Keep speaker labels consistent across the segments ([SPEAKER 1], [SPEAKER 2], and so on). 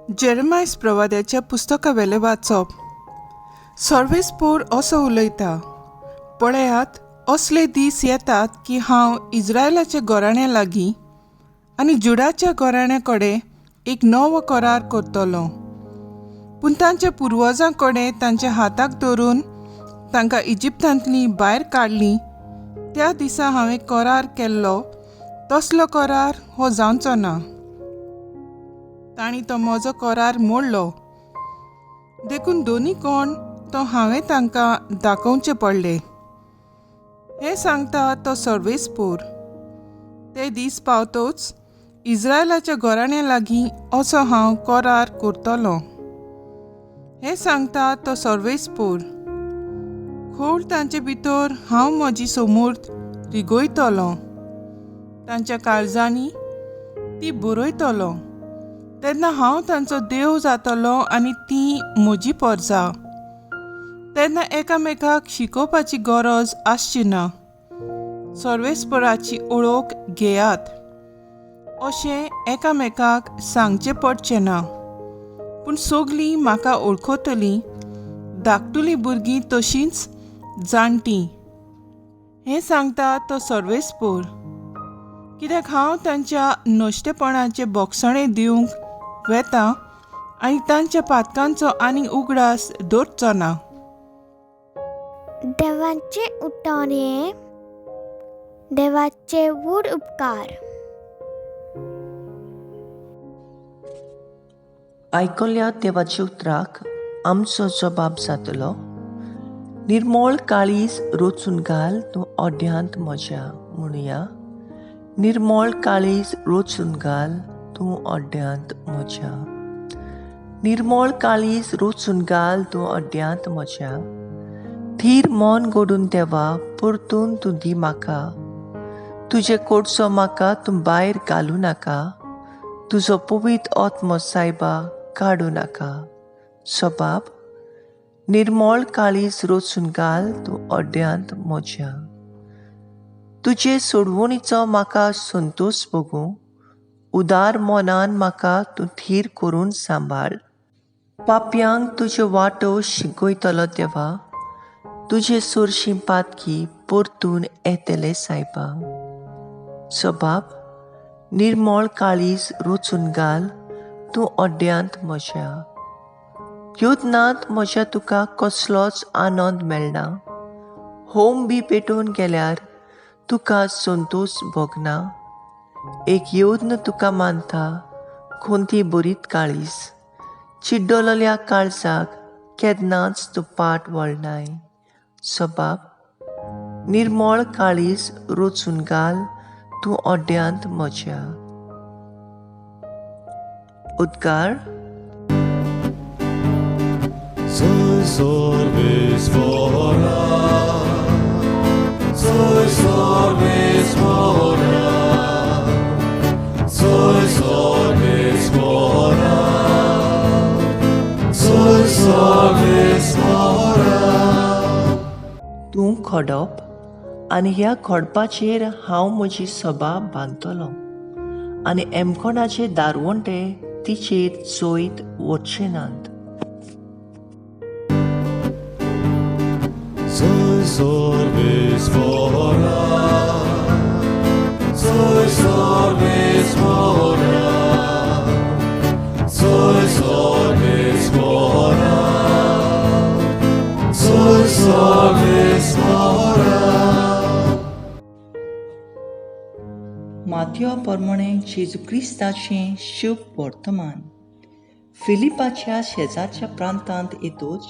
[SPEAKER 1] जेरेमायस प्रवाद्याच्या पुस्तकावेले वाचप. सर्वेस्पोर असो उलयता, पळयात असले दीस येतात की हांव इस्रायलाच्या घराण्या लागीं आनी जुडाच्या घराण्या कडेन एक नवो करार करतलो. पूण तांच्या पुर्वजां कडेन तांच्या हाताक धरून तांकां इजिप्तांतलीं भायर काडलीं त्या दिसा हांवें करार केल्लो तसलो करार हो जावचो ना. तांणी तो म्हजो करार मोडलो. देखून दोनी कोण तो हांवें तांकां दाखोवचें पडलें. हें सांगता तो सर्वेस्पोर. ते दीस पावतोच इस्रायलाच्या घराण्या लागीं असो हांव करार करतलों. हें सांगता तो सर्वेस्पोर. खोल तांचे भितर हांव म्हजी समूर्त रिगोयतलों. तांच्या काळजांनी ती बरयतलों. तेन्ना हांव तांचो देव जातलो आनी ती म्हजी परजा. तेन्ना एकामेकाक शिकोवपाची गरज आसची ना. सर्वेस्पराची ओळख घेयात अशें एकामेकाक सांगचें पडचें ना. पूण सगलीं म्हाका वळखतलीं, धाकटुलीं भुरगीं तशींच जाणटीं. हें सांगता तो सर्वेस्पोर. कित्याक हांव तांच्या नश्टेपणाचें बोगसणें दिवंक वेतां आनी तांच्या पातकांचो आनी उगडास दवरचो ना.
[SPEAKER 2] देवाचे उठणे, देवाचे व्हड उपकार.
[SPEAKER 3] आयकल्या देवाच्या उतराक आमचो जबाब जातलो. निर्मळ काळीज रोचून घाल तूं ओड्यांत म्हज्या. म्हणुया, निर्मळ काळीज रोचून घाल तूं ओड्यांत म्हज्या. निर्मळ काळीज रोचून घाल तूं ओड्यांत म्हज्या. थीर मन घडून देवा परतून तूं दी म्हाका. तुजे कोडसो म्हाका तूं भायर घालूं नाका. तुजो पवित्र आत्मो सायबा काडूं नाका. जबाब: निर्मळ काळीज रोचून घाल तूं ओड्यांत म्हज्या. तुजे सोडवणीचो म्हाका संतोश भोगूं. उदार मनान म्हाका तूं थीर करून सांबाळ. पाप्यांक तुज्यो वाटो शिकयतलो देवा. तुजे सुरशीं पातकी परतून येतले सायबा. जबाब: निर्मळ काळीज रोचून घाल तूं ओड्यांत म्हज्या. योजनांत म्हज्या तुका कसलोच आनंद मेळना. होम बी पेटोवन गेल्यार तुका संतोश भोगना. एक योजन तुका मानता, कोणती बरीत काळीज. चिड्डोलल्या काळजाक केन्नाच तूं पाट वळनाय. जबाब: निर्मळ काळीज रोचून घाल तूं ओड्यांत म्हज्या. उद्गार.
[SPEAKER 4] Soy Sorvespora, soy Sorvespora, soy Sorvespora, soy Sorvespora.
[SPEAKER 3] तूं खोडप आनी ह्या खोडपाचेर हांव म्हजी सभा बांदतलों आनी एमकोणाचे दारवंटे तिचेर चोयत वचचे नात.
[SPEAKER 4] Soy Sorvespora, soy Sorvespora, soy Sorvespora, soy Sorvespora.
[SPEAKER 3] माथ्यो प्रमाणे जेजू क्रिस्ताचें शुभ वर्तमान. फिलिपाच्या शेजारच्या प्रांतांत येतूच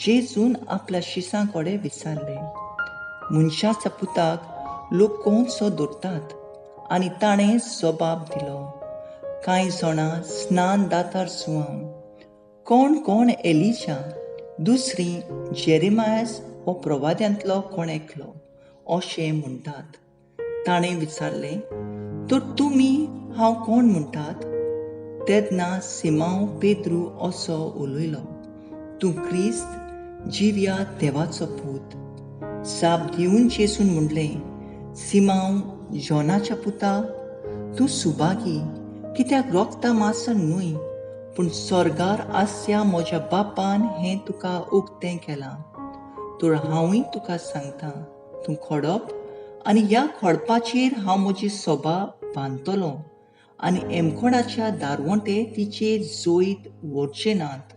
[SPEAKER 3] जेजून आपल्या शिसां कडेन विचारलें, मनशाच्या पुताक लोक कोणसो धरतात? आनी ताणें जबाब दिलो, कांय जाणां स्नान दातार सुवां, कोण एलिजा, दुसरी जेरेमायस हो प्रवाद्यांतलो कोण एकलो अशें म्हणटात. ताणें विचारलें, तर तुमी हांव कोण म्हणटात? तेन्ना सिमांव पेद्रू असो उलयलो, तूं क्रिस्त, जिव्या देवाचो पूत. जाप दिवन जेजून म्हणलें, सिमांव जोनाच्या पुता, तूं सुभागी, कित्याक रोगता मासन न्हय पूण स्वर्गार आसया म्हज्या बापान हें तुका उक्तें केलां. तर हांवूय तुका सांगतां, तूं खोडप आनी ह्या खोडपाचेर हांव म्हजी सोबा बांदतलों आनी एमखोडाच्या दारवंटे तिचेर जोईत व्हरचे नात.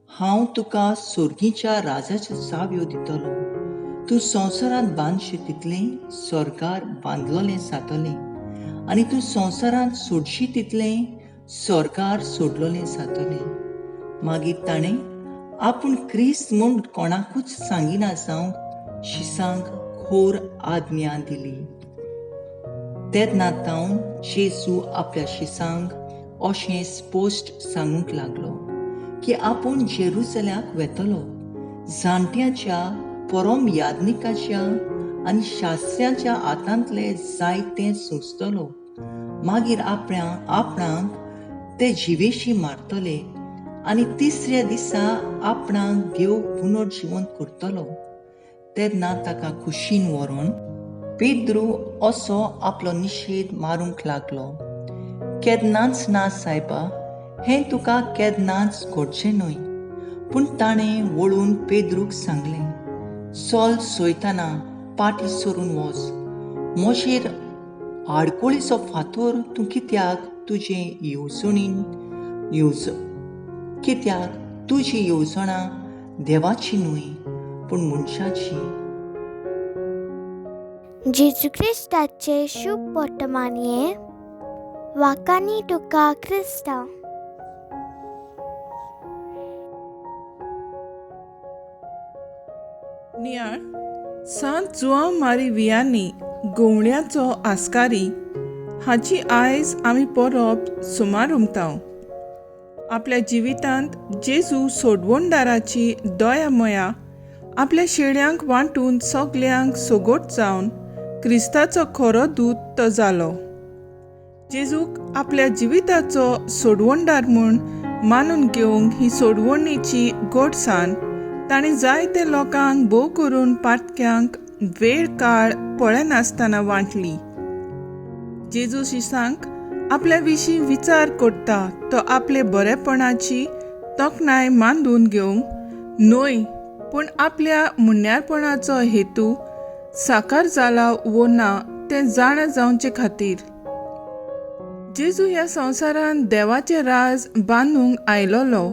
[SPEAKER 3] हांव तुका सुर्गीच्या राजाच्यो चाव्यो दितलों. तूं संवसारांत बांदशी तितलें स्वर्गार बांदलोलें जातलें आनी तूं संवसारांत सोडशी तितलें स्वर्गार सोडलोलें जातलें. मागीर ताणें आपूण क्रिस्त म्हूण कोणाकूच सांगिना जावंक शिसांक खोर आज्ञा दिली. तेन्नातावन जेजू आपल्या शिसांक अशें स्पश्ट सांगूंक लागलो की आपूण जेरुसल्याक वेतलो. जाणट्याच्या, परम याज्ञिकाच्या आनी शास्त्र्याच्या हातांतले जायतें सोंसतलो. मागीर आपणाक ते जिवेशी मारतले आनी तिसऱ्या दिसा आपणाक देव पुनर्जिवंत करतलो. तेन्ना ताका खुशीन व्हरून पेद्रू असो आपलो निशेध मारूंक लागलो. केन्नाच ना सायबा, हें तुका केन्नाच घडचें न्हय. पूण ताणें वळून पेद्रूक सांगलें, चल सोयताना पाटी सरून वच. म्हजेर आडकोळीचो फातर तूं कित्याक तुजी येवजणां देवाची न्हय पूण मनशाची.
[SPEAKER 2] जेजू क्रिस्ताचे शुभ वर्तमानये वाकानी तुका क्रिस्ता.
[SPEAKER 1] नियाळ सांत जुआंव मारी वियानी गोवण्याचो आस्कारी हाची आयज आमी परब सुमार उमतांव. आपल्या जिवितांत जेजू सोडवणदाराची दया मया आपल्या शेळ्यांक वांटून सगल्यांक सोगोट जावन क्रिस्ताचो खरो दूत तो जालो. जेजूक आपल्या जिविताचो सोडवणदार म्हूण मानून घेवंक ही सोडवणेची गोडसाण ताणें जायते लोकांक भोव करून पाटक्यांक वेळ काळ पळयनासतना वांटली. जेजू शिसांक आपल्या विशीं विचार करता तो आपले बरेपणाची तोखणाय मांडून घेवंक न्हय पूण आपल्या मुन्यारपणाचो हेतू साकार जाला वो ना तें जाणा जावचे खातीर. जेजू ह्या संवसारांत देवाचें राज बांदूंक आयलोलो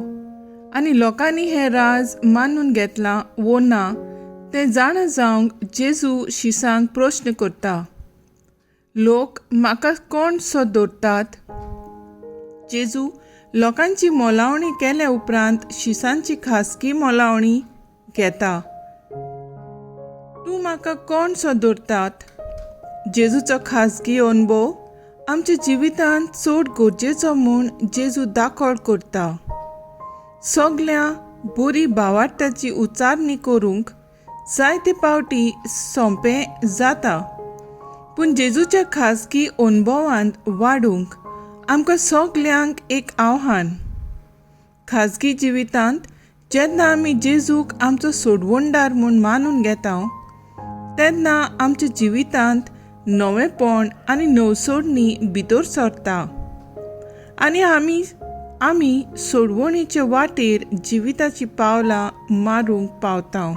[SPEAKER 1] आनी लोकांनी हें राज मानून घेतलां वो ना तें जाणा जावंक जेजू शिसांक प्रश्न करता, लोक म्हाका कोण सो दवरतात? जेजू लोकांची मोलावणी केल्या उपरांत शिसांची खासगी मोलावणी घेता. तूं म्हाका कोण सो दवरतात? जेजूचो खासगी अनुभव आमच्या जिवितांत चड गरजेचो म्हूण जेजू दाखोळ करता. सगल्या बरी भावार्थाची उचारणी करूंक जायते पावटी सोंपें जाता पूण जेजूच्या खासगी अनुभवांत वाडूंक आमकां सगल्यांक एक आव्हान. खासगी जिवितांत जेन्ना आमी जेजूक आमचो सोडवणदार म्हूण मानून घेता तेन्ना आमच्या जिवितांत नवेपण आनी नवसोडणी भितर सरता आनी आमी सोडवणीचे वाटेर जिविताची पावलां मारूंक पावता.